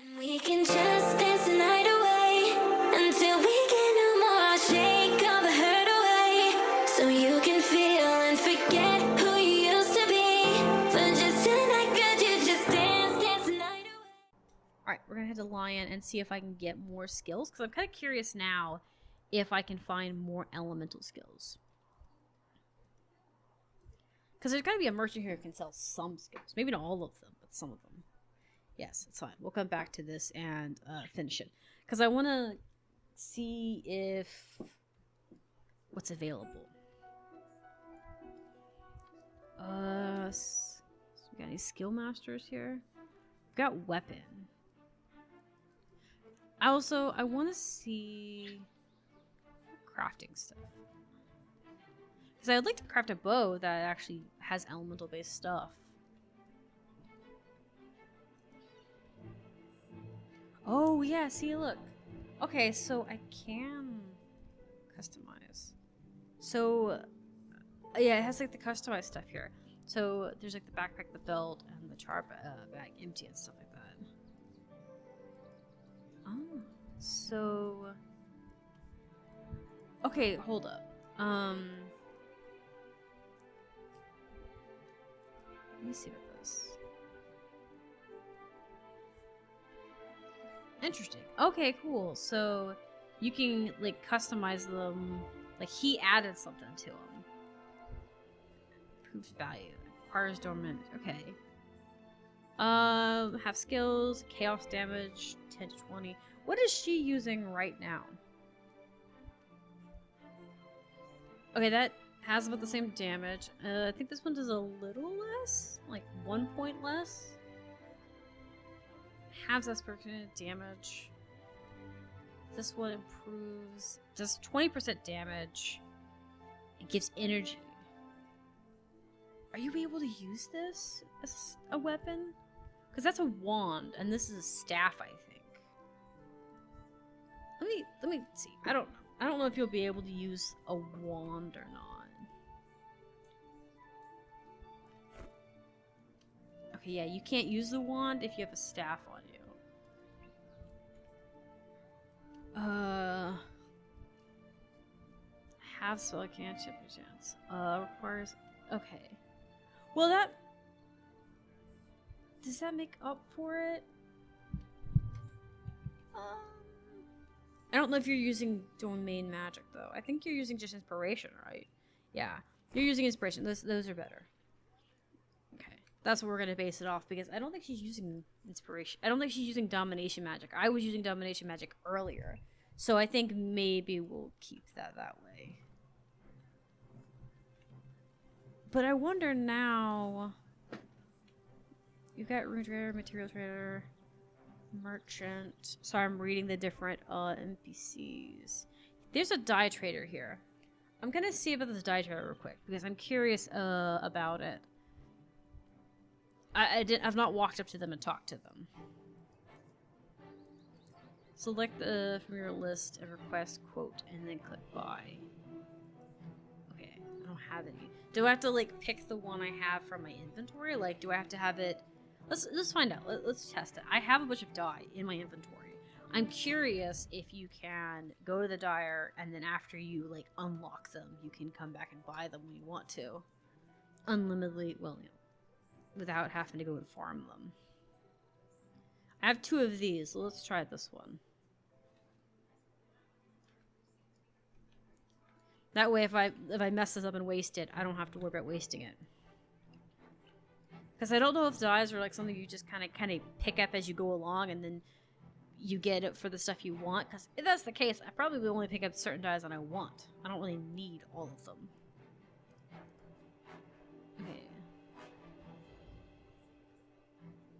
And we can just dance the night away until we get no more. I'll shake all the hurt away so you can feel and forget who you used to be. For just tonight, could you just dance the night away? Alright, we're gonna head to Lion and see if I can get more skills, because I'm kind of curious now if I can find more elemental skills. Because there's gotta be a merchant here who can sell some skills. Maybe not all of them, but some of them. Yes, it's fine. We'll come back to this and finish it. Because I want to see if... what's available. So we got any skill masters here? We've got weapon. I want to see crafting stuff. Because I'd like to craft a bow that actually has elemental based stuff. Oh yeah, see, look. Okay, so I can customize. So yeah, it has like the customized stuff here. So there's like the backpack, the belt, and the char bag empty and stuff like that. Oh, so okay, hold up. Let me see what this. Interesting. Okay, cool. So you can like customize them. Like he added something to them. Improved value. Requires dormant. Okay. Have skills. Chaos damage. 10 to 20. What is she using right now? Okay, that has about the same damage. I think this one does a little less. Like 1 point less. Halves aspirated damage. This one improves. Does 20% damage. It gives energy. Are you able to use this as a weapon? Because that's a wand, and this is a staff, I think. Let me see. I don't know if you'll be able to use a wand or not. Okay, yeah, you can't use the wand if you have a staff on you. Have spell cantrip chance. Requires. Okay. Well, that. Does that make up for it? I don't know if you're using domain magic though. I think you're using just inspiration, right? Yeah, you're using inspiration. Those are better. Okay, that's what we're gonna base it off because I don't think she's using inspiration. I don't think she's using domination magic. I was using domination magic earlier, so I think maybe we'll keep that way. But I wonder now. You've got rune trader, material trader, merchant. Sorry, I'm reading the different NPCs. There's a dye trader here. I'm gonna see about this dye trader real quick because I'm curious about it. I've not walked up to them and talked to them. Select from your list and request quote and then click buy. Okay, I don't have any. Do I have to like pick the one I have from my inventory? Like, do I have to have it? Let's find out. Let's test it. I have a bunch of dye in my inventory. I'm curious if you can go to the dyer and then after you like unlock them, you can come back and buy them when you want to. Unlimitedly, well, you know, without having to go and farm them. I have 2 of these, so let's try this one. That way if I mess this up and waste it, I don't have to worry about wasting it. Because I don't know if dyes are like something you just kind of pick up as you go along and then you get it for the stuff you want. Because if that's the case, I probably will only pick up certain dyes that I want. I don't really need all of them. Okay.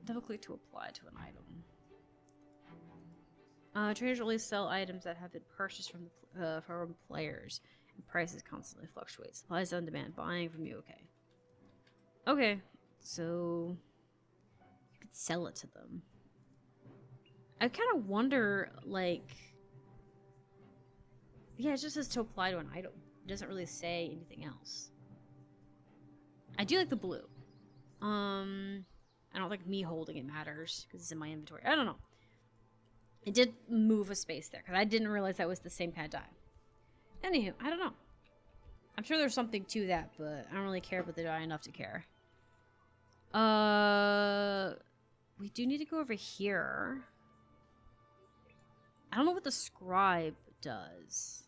Double click to apply to an item. Traders only sell items that have been purchased from players. And prices constantly fluctuate. Supplies on demand. Buying from you. Okay. Okay. So you could sell it to them. I kind of wonder, like, yeah, it just says to apply to an item. It doesn't really say anything else. I do like the blue. I don't think me holding it matters because it's in my inventory. I don't know. It did move a space there, because I didn't realize that was the same kind of die. Anywho, I don't know. I'm sure there's something to that, but I don't really care about the die enough to care. We do need to go over here. I don't know what the scribe does.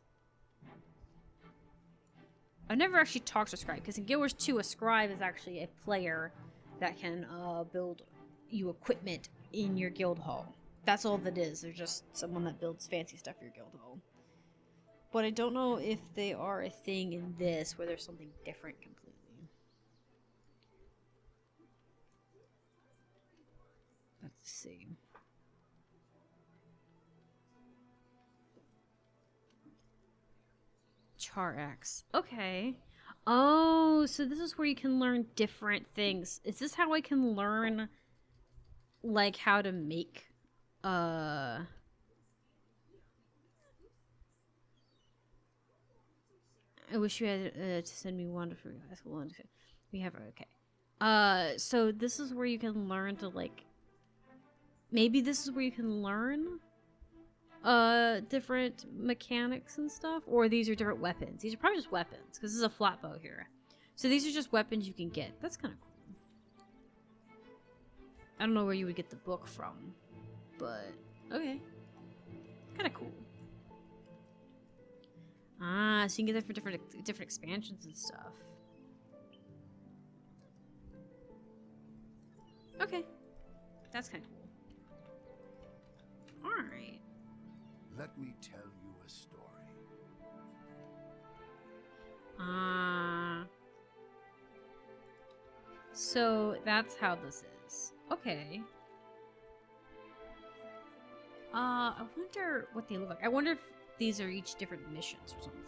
I've never actually talked to a scribe, because in Guild Wars 2, a scribe is actually a player that can build you equipment in your guild hall. That's all that is. They're just someone that builds fancy stuff for your guild hall. But I don't know if they are a thing in this where there's something different completely. Let's see. Char X. Okay. Oh, so this is where you can learn different things. Is this how I can learn, like, how to make, I wish you had to send me one for high school one. We have okay. So this is where you can learn to, like, maybe this is where you can learn different mechanics and stuff, or these are different weapons. These are probably just weapons, because this is a flat bow here. So these are just weapons you can get. That's kind of cool. I don't know where you would get the book from, but okay. Kind of cool. Ah, so you can get that for different expansions and stuff. Okay. That's kind of cool. Alright. Let me tell you a story. So that's how this is. Okay. I wonder what they look like. I wonder if these are each different missions or something.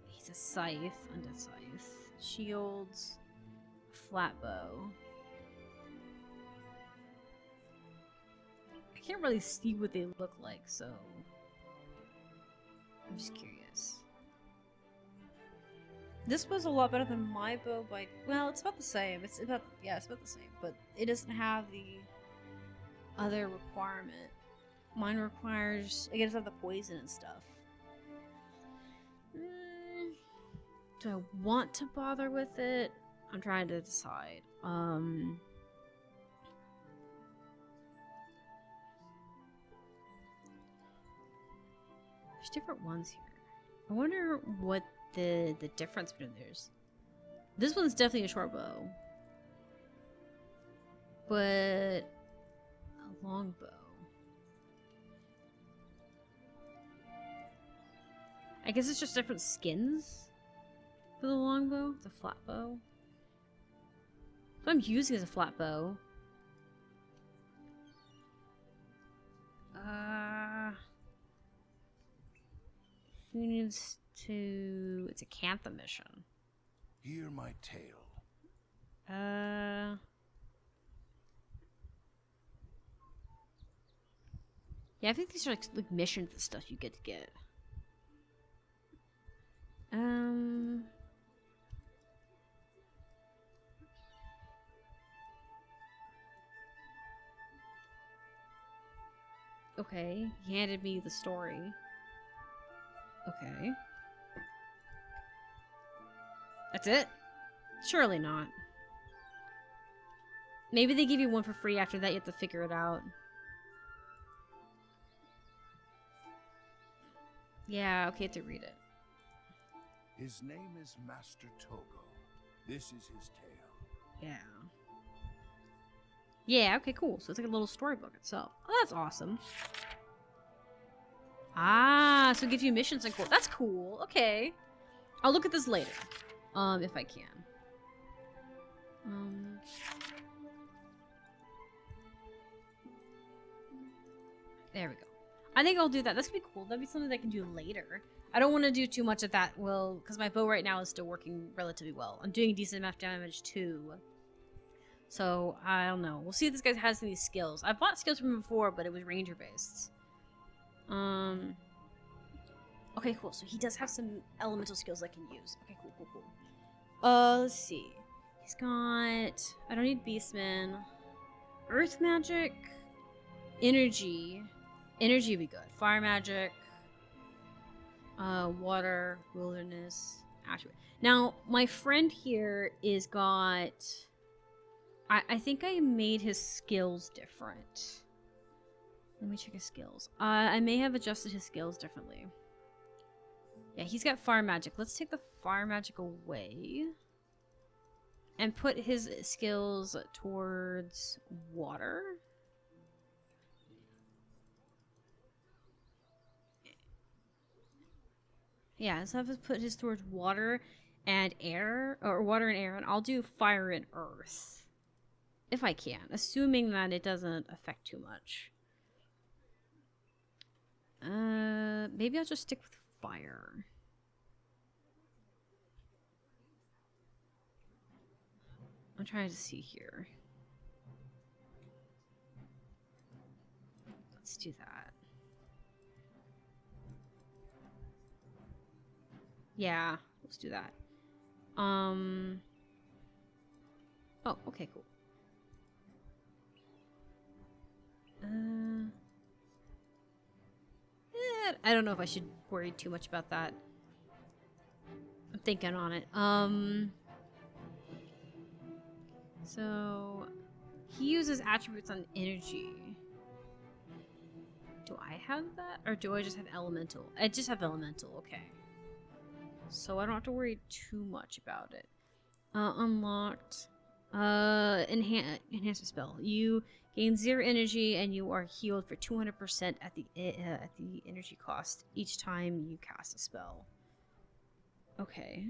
He's a scythe, undead scythe. Shields, flat bow. I can't really see what they look like, so I'm just curious. This was a lot better than my bow by, well, it's about the same. It's about the same, but it doesn't have the other requirement. Mine requires, it doesn't have the poison and stuff. Do I want to bother with it? I'm trying to decide. There's different ones here. I wonder what the difference between theirs. This one's definitely a short bow, but a long bow. I guess it's just different skins for the long bow. It's a flat bow. So I'm using as a flat bow. Who needs to... It's a Cantha mission. Hear my tale. Yeah, I think these are like missions and stuff you get to get. Okay, he handed me the story. Okay. That's it? Surely not. Maybe they give you one for free after that, you have to figure it out. Yeah, okay, to read it. His name is Master Togo. This is his tale. Yeah. Yeah, okay, cool. So it's like a little storybook itself. Oh, that's awesome. Ah, so it gives you missions and cool. That's cool. Okay. I'll look at this later. If I can. There we go. I think I'll do that. That's gonna be cool. That'd be something that I can do later. I don't want to do too much of that, well, because my bow right now is still working relatively well. I'm doing decent enough damage too. So, I don't know. We'll see if this guy has any skills. I've bought skills from him before, but it was ranger based. Okay, cool. So he does have some elemental skills I can use. Okay, cool. Let's see. He's got... I don't need Beastman. Earth magic, energy. Energy would be good. Fire magic, water, wilderness, attribute. Now, my friend here is got... I think I made his skills different. Let me check his skills. I may have adjusted his skills differently. Yeah, he's got fire magic. Let's take the fire magic away. And put his skills towards water. Yeah, let's have us put his towards water and air. Or water and air. And I'll do fire and earth. If I can. Assuming that it doesn't affect too much. Maybe I'll just stick with fire. I'm trying to see here. Let's do that. Yeah, let's do that. Oh, okay, cool. I don't know if I should worry too much about that. I'm thinking on it. So he uses attributes on energy. Do I have that? Or do I just have elemental? I just have elemental, okay. So I don't have to worry too much about it. Unlocked. Enhance a spell. You gain 0 energy and you are healed for 200% at the energy cost each time you cast a spell. Okay.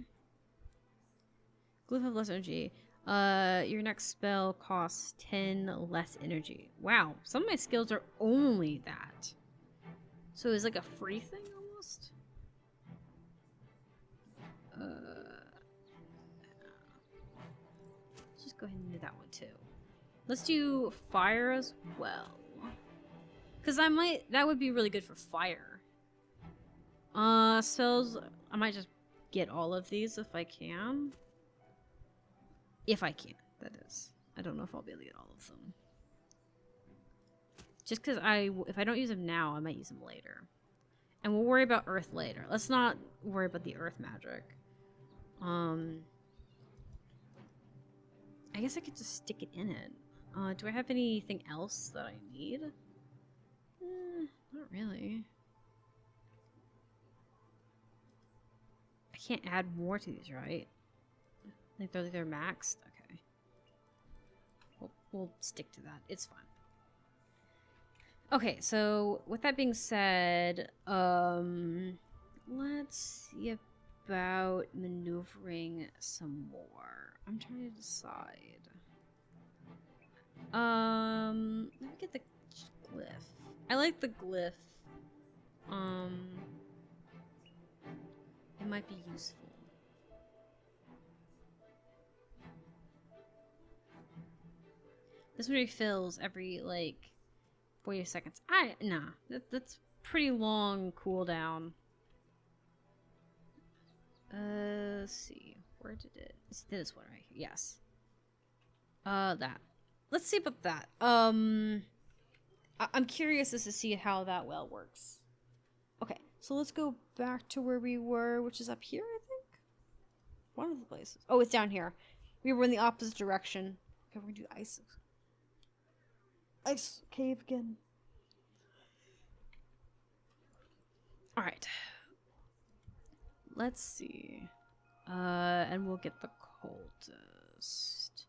Glyph of less energy. Your next spell costs 10 less energy. Wow, some of my skills are only that. So it's like a free thing almost? Let's just go ahead and do that one too. Let's do fire as well. Because that would be really good for fire. Spells, I might just get all of these if I can. If I can, that is. I don't know if I'll be able to get all of them. Just because if I don't use them now, I might use them later. And we'll worry about earth later. Let's not worry about the earth magic. I guess I could just stick it in it. Do I have anything else that I need? Not really. I can't add more to these, right? Like they're maxed? Okay. We'll stick to that. It's fine. Okay, so with that being said, let's see about maneuvering some more. I'm trying to decide. Let me get the glyph. I like the glyph. It might be useful. This one refills every, like, 40 seconds. Nah. That's pretty long cooldown. Let's see. Where did it? It's this one right here. Yes. That. Let's see about that. I'm curious as to see how that well works. Okay, so let's go back to where we were, which is up here, I think? One of the places. Oh, it's down here. We were in the opposite direction. Okay, we're gonna do ice cave again. Alright. Let's see. And we'll get the cultist.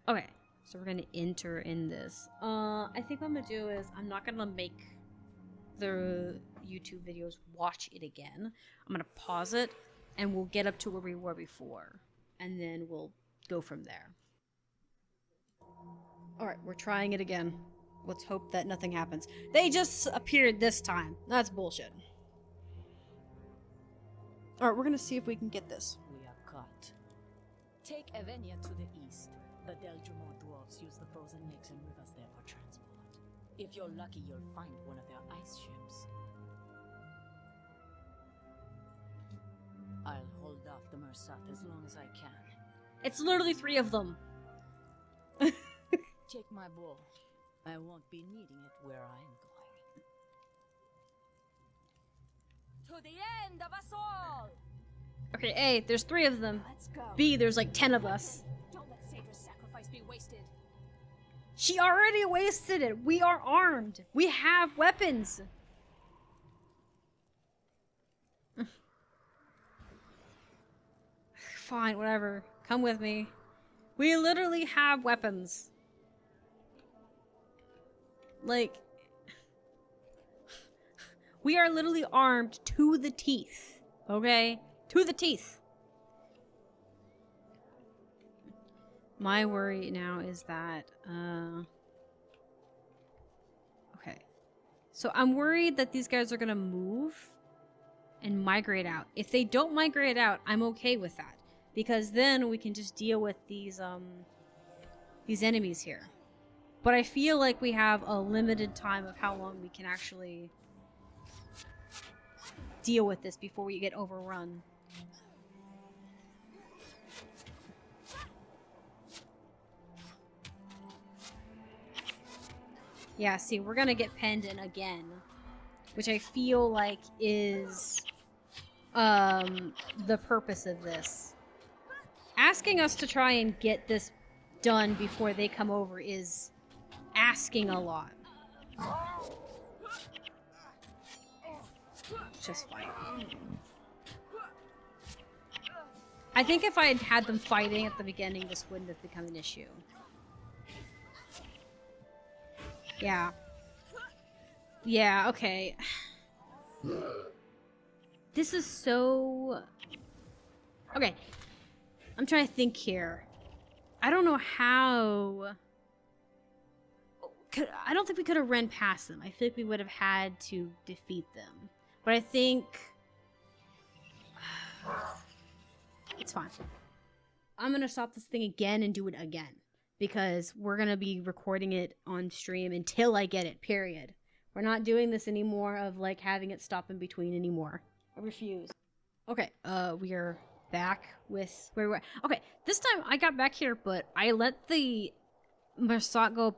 Okay, so we're gonna enter in this. I think what I'm gonna do is I'm not gonna make the YouTube videos watch it again. I'm gonna pause it and we'll get up to where we were before. And then we'll go from there. Alright, we're trying it again. Let's hope that nothing happens. They just appeared this time. That's bullshit. Alright, we're gonna see if we can get this. We are caught. Take Evenia to the east. The Deldrimor dwarves use the frozen lakes and rivers there for transport. If you're lucky, you'll find one of their ice ships. I'll hold off the Mersath as long as I can. It's literally 3 of them. Take my bow. I won't be needing it where I'm going. To the end of us all! Okay, A, there's 3 of them. Let's go. B, there's like 10 of us. Don't let Sadra's sacrifice be wasted. She already wasted it. We are armed. We have weapons. Fine, whatever. Come with me. We literally have weapons. Like, we are literally armed to the teeth. Okay? To the teeth. My worry now is that, okay. So I'm worried that these guys are gonna move and migrate out. If they don't migrate out, I'm okay with that. Because then we can just deal with these enemies here. But I feel like we have a limited time of how long we can actually deal with this before we get overrun. Yeah, see, we're gonna get penned in again. Which I feel like is the purpose of this. Asking us to try and get this done before they come over is asking a lot. Just fight. I think if I had had them fighting at the beginning, this wouldn't have become an issue. Yeah. Yeah, okay. This is so... Okay. I'm trying to think here. I don't know how... I don't think we could have run past them. I feel like we would have had to defeat them. But I think... It's fine. I'm gonna stop this thing again and do it again. Because we're gonna be recording it on stream until I get it, period. We're not doing this anymore of, like, having it stop in between anymore. I refuse. Okay, we are back with where we were. Okay, this time I got back here, but I let the Marsat go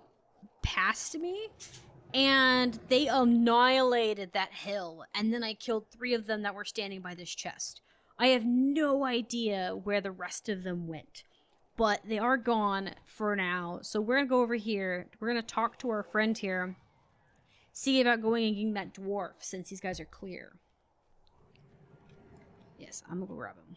past me, and they annihilated that hill, and then I killed 3 of them that were standing by this chest. I have no idea where the rest of them went, but they are gone for now, so we're gonna go over here. We're gonna talk to our friend here, see about going and getting that dwarf, since these guys are clear. Yes, I'm gonna go grab him.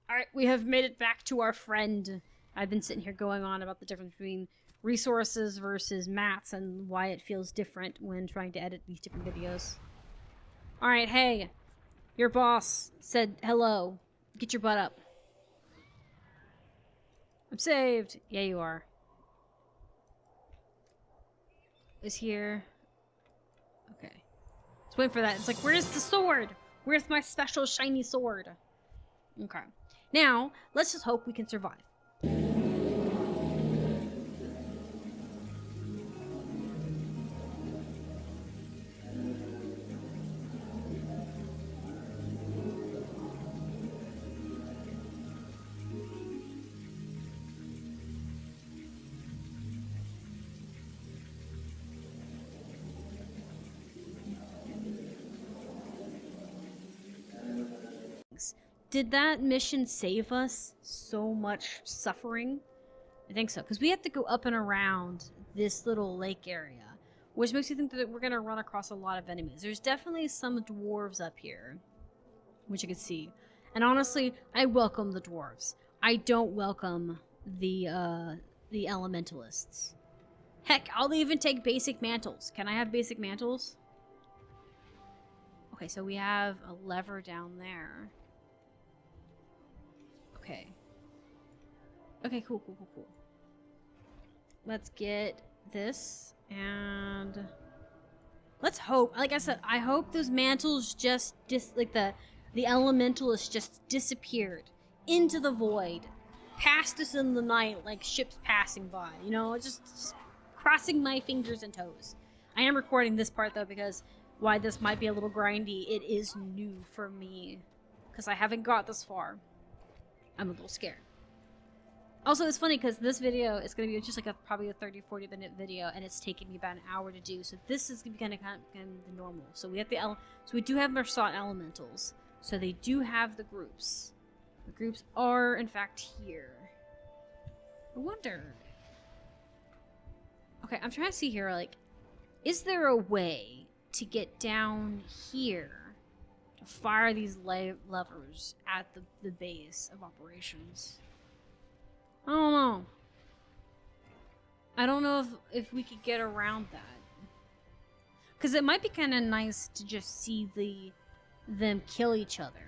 Alright, we have made it back to our friend. I've been sitting here going on about the difference between resources versus mats and why it feels different when trying to edit these different videos. Alright, hey. Your boss said hello. Get your butt up. I'm saved. Yeah, you are. Is here. Okay. Let's wait for that. It's like, where's the sword? Where's my special shiny sword? Okay. Now, let's just hope we can survive. Did that mission save us so much suffering? I think so, because we have to go up and around this little lake area, which makes me think that we're going to run across a lot of enemies. There's definitely some dwarves up here, which you can see. And honestly, I welcome the dwarves. I don't welcome the the elementalists. Heck, I'll even take basic mantles. Can I have basic mantles? Okay, so we have a lever down there. Okay. Okay, cool. Let's get this, and let's hope, like I said, I hope those mantles just, the elementalists just disappeared into the void, past us in the night like ships passing by, you know, just crossing my fingers and toes. I am recording this part though because why this might be a little grindy, it is new for me because I haven't got this far. I'm a little scared. Also, it's funny because this video is going to be just like probably a 30-40 minute video, and it's taking me about an hour to do. So this is going to be kind of the normal. So we have so we do have Mersat elementals. So they do have the groups. The groups are in fact here. I wonder. Okay, I'm trying to see here. Like, is there a way to get down here to fire these levers at the base of operations? I don't know. I don't know if we could get around that. Because it might be kind of nice to just see them kill each other.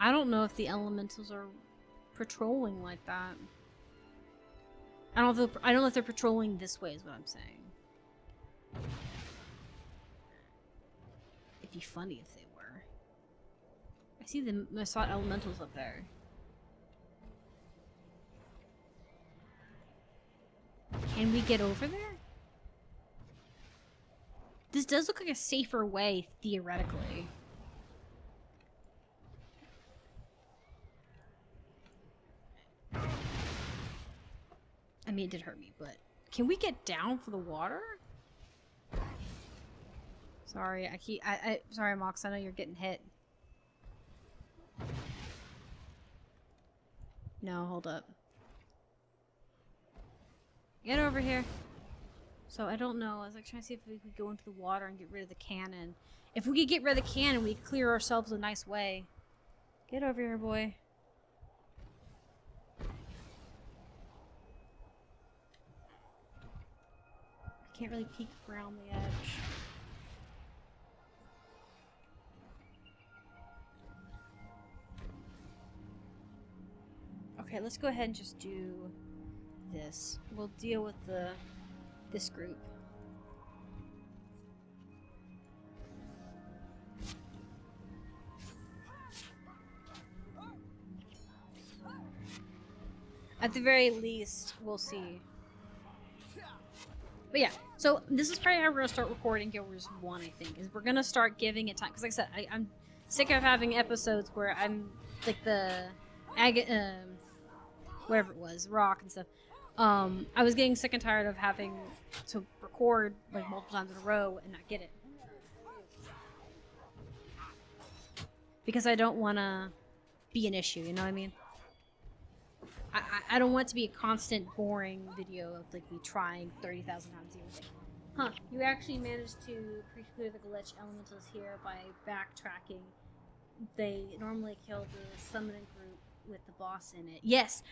I don't know if the elementals are patrolling like that. I don't know if they're patrolling this way is what I'm saying. It'd be funny if they were. I see the Mersat elementals up there. Can we get over there? This does look like a safer way, theoretically. I mean, it did hurt me, but... Can we get down for the water? Sorry, sorry, Mox, I know you're getting hit. No, hold up. Get over here. So I don't know. I was like trying to see if we could go into the water and get rid of the cannon. If we could get rid of the cannon, we could clear ourselves a nice way. Get over here, boy. I can't really peek around the edge. Okay, let's go ahead and just do this. We'll deal with this group. At the very least, we'll see. But yeah, so this is probably how we're gonna start recording Guild Wars 1, I think, is we're gonna start giving it time. Because like I said, I'm sick of having episodes where I'm, like the, whatever it was, rock and stuff. I was getting sick and tired of having to record like multiple times in a row and not get it. Because I don't want to be an issue, you know what I mean? I don't want it to be a constant boring video of like me trying 30,000 times a day. Huh, you actually managed to pre-clear the glitch elementals here by backtracking. They normally kill the summoning group with the boss in it. Yes,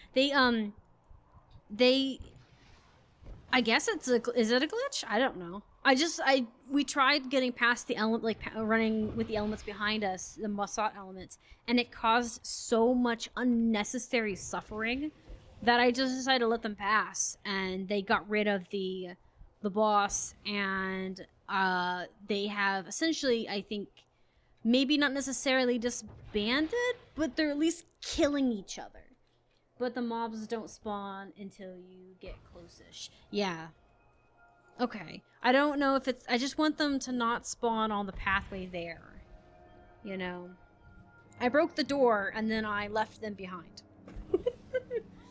I guess is it a glitch? I don't know. We tried getting past the running with the elements behind us, the Mersat elements, and it caused so much unnecessary suffering that I just decided to let them pass, and they got rid of the boss, and they have essentially, I think, maybe not necessarily disbanded, but they're at least killing each other. But the mobs don't spawn until you get close-ish. Yeah. Okay. I don't know if it's... I just want them to not spawn on the pathway there. You know? I broke the door, and then I left them behind.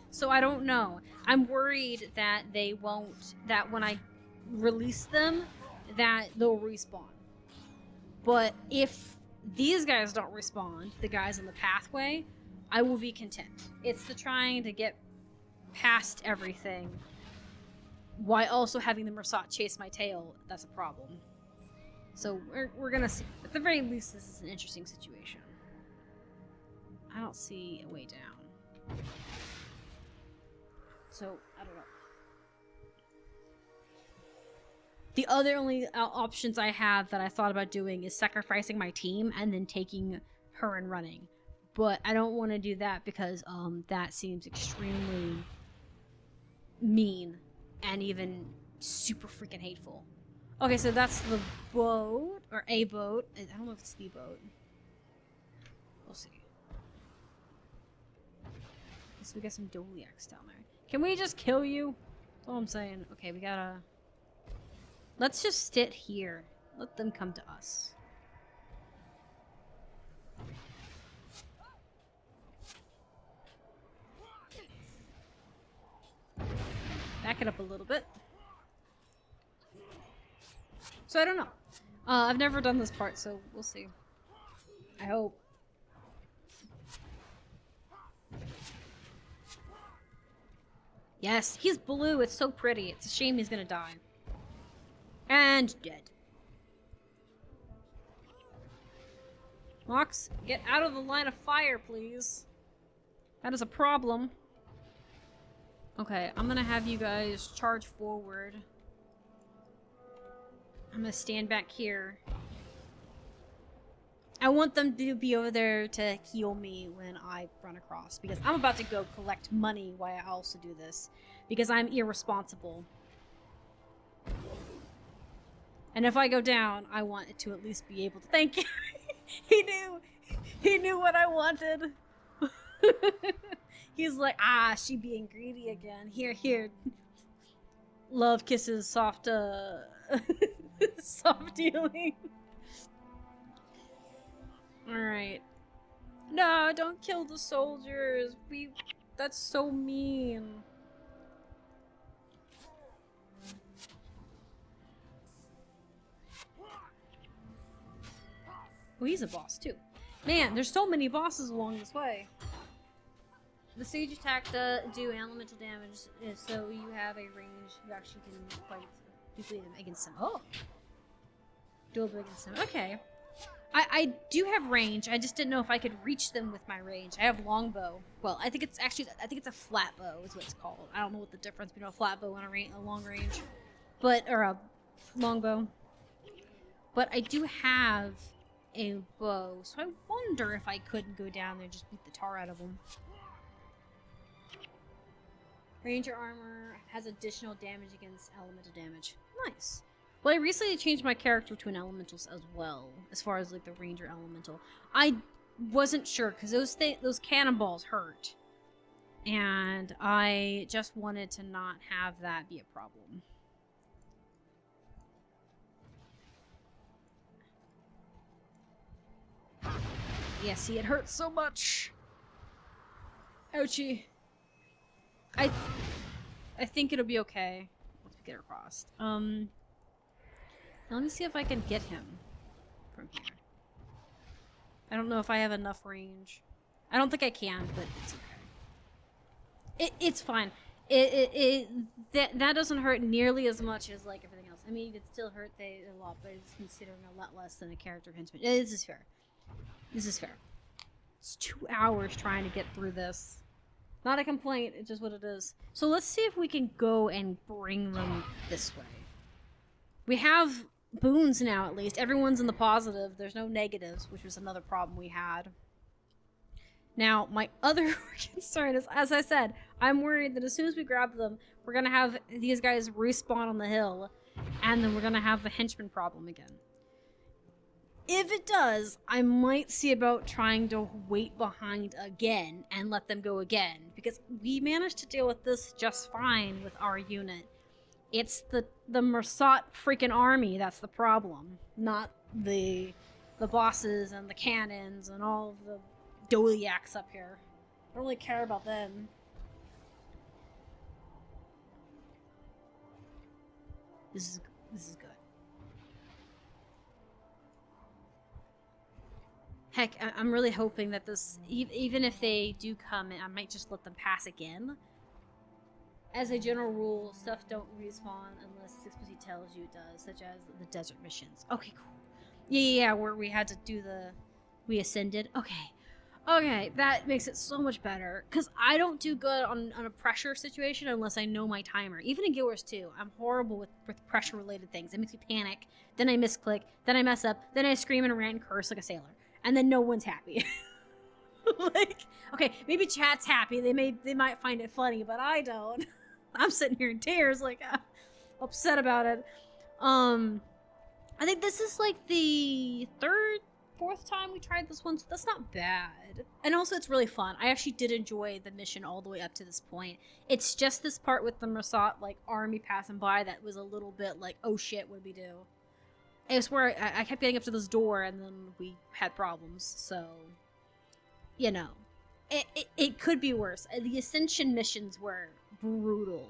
So I don't know. I'm worried that they won't... That when I release them, that they'll respawn. But if these guys don't respawn, the guys on the pathway... I will be content. It's the trying to get past everything while also having the Mersat chase my tail that's a problem. So we're gonna see. At the very least, this is an interesting situation. I don't see a way down. So, I don't know. The other only options I have that I thought about doing is sacrificing my team and then taking her and running. But I don't want to do that because that seems extremely mean and even super freaking hateful. Okay, so that's the boat, or a boat. I don't know if it's the boat. We'll see. So we got some Doliacs down there. Can we just kill you? That's all I'm saying. Okay, we gotta... Let's just sit here. Let them come to us. Back it up a little bit. So I don't know. I've never done this part, so we'll see. I hope. Yes, he's blue. It's so pretty. It's a shame he's gonna die. And dead. Mox, get out of the line of fire, please. That is a problem. Okay, I'm gonna have you guys charge forward. I'm gonna stand back here. I want them to be over there to heal me when I run across, because I'm about to go collect money while I also do this, because I'm irresponsible. And if I go down, I want it to at least be able to... Thank you! He knew what I wanted. He's like, ah, she being greedy again. Here. Love kisses, soft, soft dealing. Alright. No, don't kill the soldiers. That's so mean. Oh, he's a boss too. Man, there's so many bosses along this way. The siege attack do elemental damage, so you have a range. You actually can fight deeply against them. Oh, duel against them. Okay, I do have range. I just didn't know if I could reach them with my range. I have longbow. Well, I think it's a flat bow is what it's called. I don't know what the difference between a flat bow and a long range, or a longbow. But I do have a bow, so I wonder if I couldn't go down there and just beat the tar out of them. Ranger armor has additional damage against elemental damage. Nice. Well, I recently changed my character to an elementals as well, as far as like the ranger elemental. I wasn't sure because those cannonballs hurt, and I just wanted to not have that be a problem. Yeah, see, it hurts so much. Ouchie. I think it'll be okay once we get across. Let me see if I can get him from here. I don't know if I have enough range. I don't think I can, but it's okay. It's fine. That doesn't hurt nearly as much as like everything else. I mean, it still hurt a lot, but it's considering a lot less than a character henchman. This is fair. This is fair. It's 2 hours trying to get through this. Not a complaint, it's just what it is. So let's see if we can go and bring them this way. We have boons now, at least. Everyone's in the positive. There's no negatives, which was another problem we had. Now, my other concern is, as I said, I'm worried that as soon as we grab them, we're going to have these guys respawn on the hill, and then we're going to have the henchman problem again. If it does, I might see about trying to wait behind again and let them go again, because we managed to deal with this just fine with our unit. It's the Mersat freaking army that's the problem, not the bosses and the cannons and all of the Doliacs up here. I don't really care about them. This is good. Heck, I'm really hoping that this, even if they do come, I might just let them pass again. As a general rule, stuff don't respawn unless 6+ tells you it does, such as the desert missions. Okay, cool. Yeah, where we had to do we ascended. Okay. Okay, that makes it so much better. Because I don't do good on a pressure situation unless I know my timer. Even in Guild Wars 2, I'm horrible with pressure-related things. It makes me panic. Then I misclick. Then I mess up. Then I scream and rant and curse like a sailor. And then no one's happy. Like, okay, maybe chat's happy. They might find it funny, but I don't. I'm sitting here in tears, like, upset about it. I think this is like the fourth time we tried this one, so that's not bad. And also, it's really fun. I actually did enjoy the mission all the way up to this point. It's just this part with the Mersat, like, army passing by that was a little bit like, oh shit, what do we do? It was where I kept getting up to this door, and then we had problems, so, you know. It could be worse. The Ascension missions were brutal,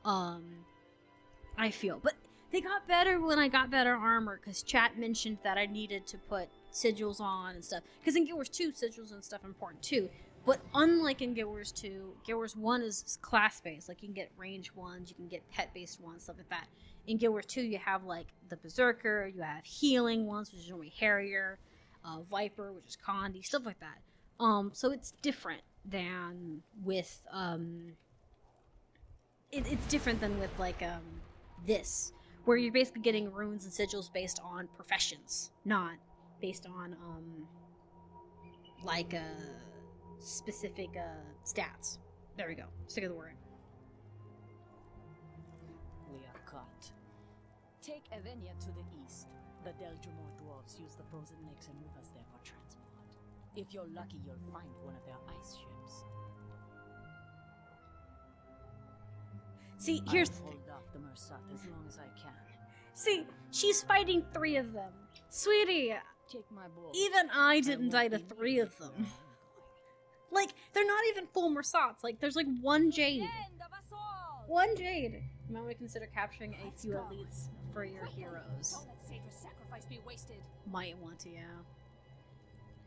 I feel. But they got better when I got better armor, because chat mentioned that I needed to put sigils on and stuff. Because in Guild Wars 2, sigils and stuff are important too. But unlike in Guild Wars 2, Guild Wars 1 is class-based. Like, you can get range ones, you can get pet-based ones, stuff like that. In Guild Wars 2, you have, like, the Berserker, you have healing ones, which is normally Harrier, Viper, which is Condi, stuff like that. So it's different than with, it's different than with, like, this, where you're basically getting runes and sigils based on professions, not based on, like, specific, stats. There we go. Stick of the word. We are caught. Take Evenia to the east. The Deljumor dwarves use the frozen lakes and rivers there for transport. If you're lucky, you'll find one of their ice ships. See, here's... I'll hold off the Mersat as long as I can. See, she's fighting 3 of them. Sweetie, Take my bow. even I didn't die to 3 of them. Like, they're not even full Mersats. Like, there's like 1 Jade. End of us all! 1 Jade. You might want to consider capturing a few elites for your heroes. Don't let Sadra's sacrifice be wasted. Might want to, yeah.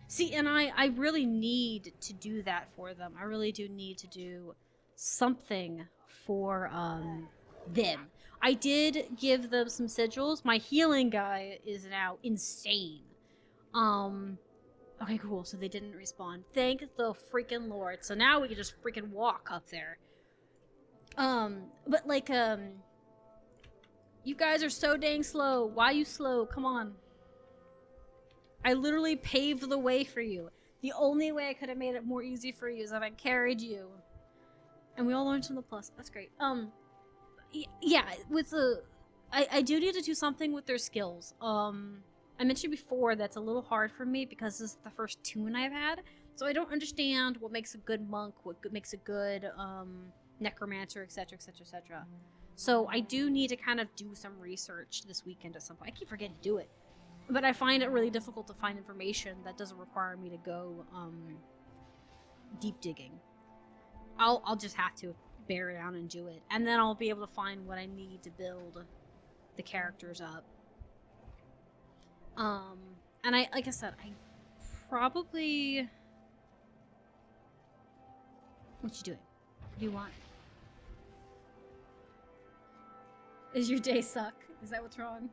See, and I really need to do that for them. I really do need to do something for them. I did give them some sigils. My healing guy is now insane. Okay, cool. So they didn't respawn. Thank the freaking Lord. So now we can just freaking walk up there. But like, you guys are so dang slow. Why you slow? Come on. I literally paved the way for you. The only way I could have made it more easy for you is if I carried you. And we all learned from the plus. That's great. Yeah, with the... I do need to do something with their skills. I mentioned before that's a little hard for me because this is the first tune I've had. So I don't understand what makes a good monk, what makes a good necromancer, etc, etc, etc. So I do need to kind of do some research this weekend at some point. I keep forgetting to do it. But I find it really difficult to find information that doesn't require me to go deep digging. I'll just have to bear down and do it. And then I'll be able to find what I need to build the characters up. And like I said, I probably... What you doing? What do you want? Is your day suck? Is that what's wrong?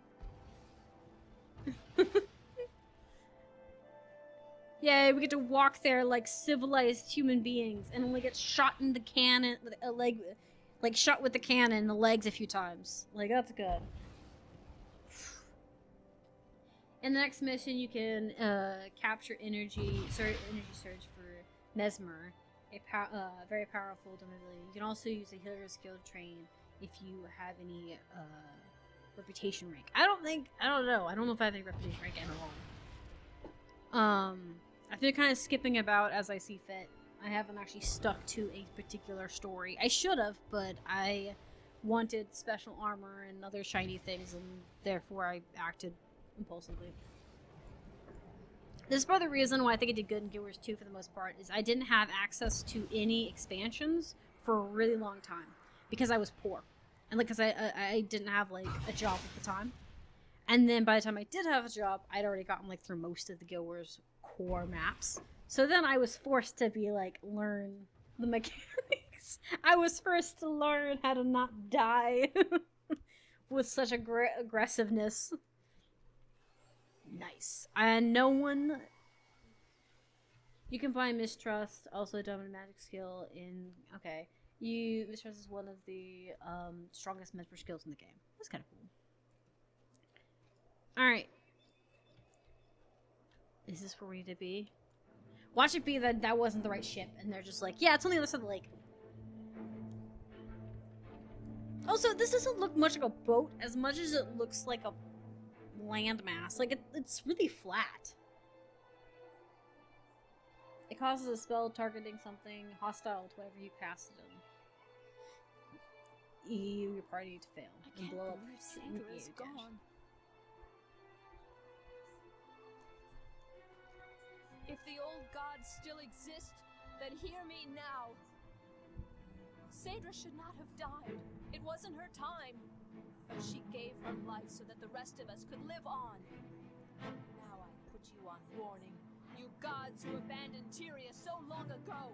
Yeah, we get to walk there like civilized human beings and only get shot in the cannon, a leg, like shot with the cannon in the legs a few times. Like, that's good. In the next mission, you can capture energy surge for Mesmer, a very powerful divinity. You can also use a healer skill to train if you have any reputation rank. I don't know. I don't know if I have any reputation rank at all. I've been kind of skipping about as I see fit. I haven't actually stuck to a particular story. I should have, but I wanted special armor and other shiny things, and therefore I acted impulsively. This is part of the reason why I think I did good in Guild Wars 2 for the most part, is I didn't have access to any expansions for a really long time, because I was poor. And like, because I didn't have like a job at the time. And then by the time I did have a job, I'd already gotten like through most of the Guild Wars core maps. So then I was forced to be like, learn the mechanics. I was forced to learn how to not die with such aggressiveness. Nice. And no one You can find mistrust, also a dominant magic skill in. Okay. Mistrust is one of the strongest mentor skills in the game. That's kind of cool. Alright. Is this where we need to be? Watch it be that that wasn't the right ship, and they're just like, yeah, it's on the other side of the lake. Also, this doesn't look much like a boat as much as it looks like a landmass. Like, it's really flat. It causes a spell targeting something hostile to whoever you cast it in. Your party to fail and blow up. Sandra is gone. If the old gods still exist, then hear me now. Saedra should not have died. It wasn't her time. But she gave her life so that the rest of us could live on. Now I put you on warning, you gods who abandoned Tyria so long ago.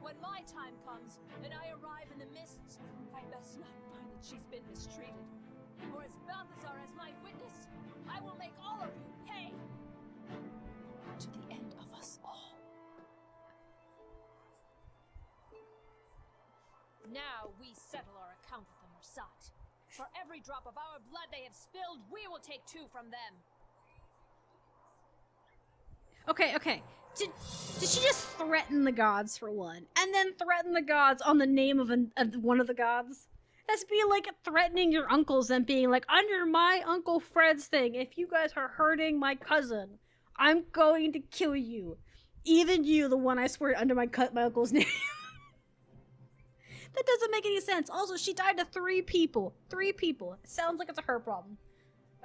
When my time comes, and I arrive in the mists, I best not find that she's been mistreated. Or as Balthazar as my witness, I will make all of you pay. To the end of us all. Now we settle our account with the Mersat. For every drop of our blood they have spilled, we will take 2 from them. Okay. Did she just threaten the gods for one, and then threaten the gods on the name of one of the gods? That's being like threatening your uncles and being like, under my Uncle Fred's thing, if you guys are hurting my cousin, I'm going to kill you. Even you, the one I swear under my uncle's name. That doesn't make any sense. Also, she died to 3 people. 3 people. It sounds like it's a her problem.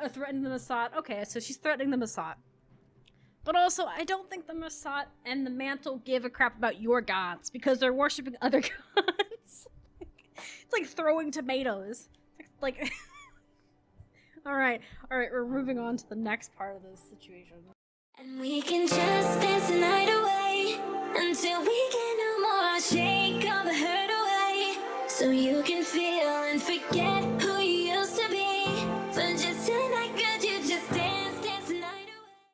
Threatening the Mersat. Okay, so she's threatening the Mersat. But also, I don't think the Mersat and the Mantle give a crap about your gods because they're worshipping other gods. It's like throwing tomatoes. Like, Alright, we're moving on to the next part of this situation. And we can just dance the night away until we get no more. Shake all the hurt away so you can feel and forget who